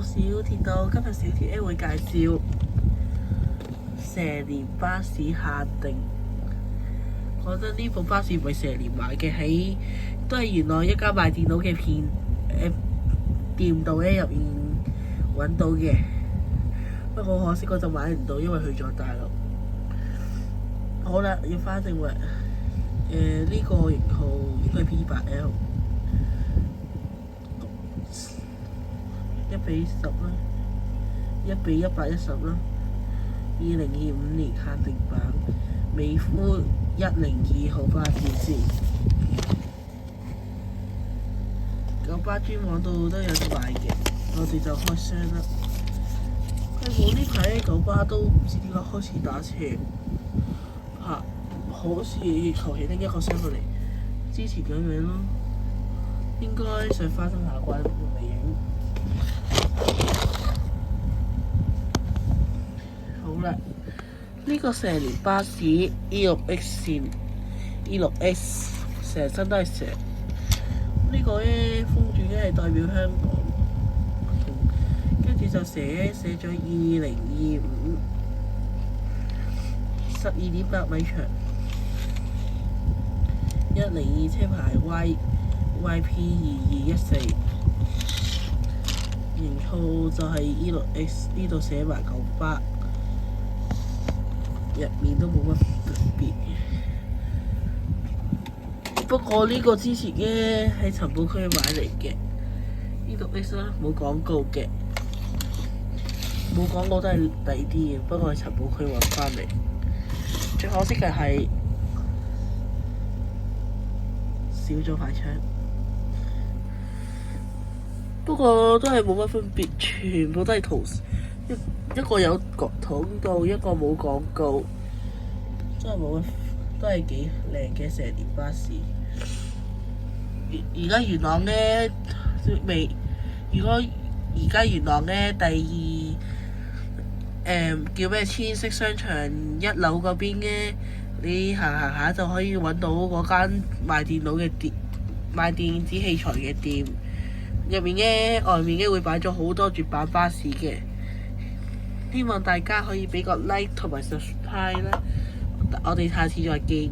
小鐵道，今日小鐵 A 會介紹蛇年巴士限定。講真，呢部巴士唔係蛇年買嘅，都係原來一家賣電腦嘅店度咧入面揾到嘅。不過可惜嗰陣買唔到，因為去咗大陸。好啦，要翻正話，呢個型號應該係 P8L。1:10啦，1:110啦，2025年限定版美孚102號巴士線。九巴專網度都有得賣嘅，我哋就開箱啦。我呢排九巴都唔知點解開始打斜好似求其拎一個箱過嚟，之前咁樣咯。應該想花生下關都未影。好啦，呢個蛇年巴士 E6X 線 E6X 成身都係蛇。呢個咧風轉咧係代表香港，跟住就寫咗2025 12.8米長102車牌 YP2214，型號就係 E6X， 呢度寫埋九巴，入面都冇乜特別。不過呢個之前咧喺尋寶區買嚟嘅，E6X啦，冇廣告嘅，冇廣告都係抵啲嘅，不過喺尋寶區揾翻嚟。最可惜嘅係少咗塊窗，不過都係冇乜分別，全部都係圖一個有廣告，一個冇廣告，真係冇乜，都係幾靚嘅蛇年巴士。而家元朗咧未，如果而家元朗咧第二叫咩千色商場1樓嗰邊咧，你行下就可以揾到嗰間賣電腦嘅店，賣電子器材嘅店。入面咧外面咧會擺咗好多絕版巴士嘅，希望大家可以俾個 like 同埋 subscribe 啦。我哋下次再見。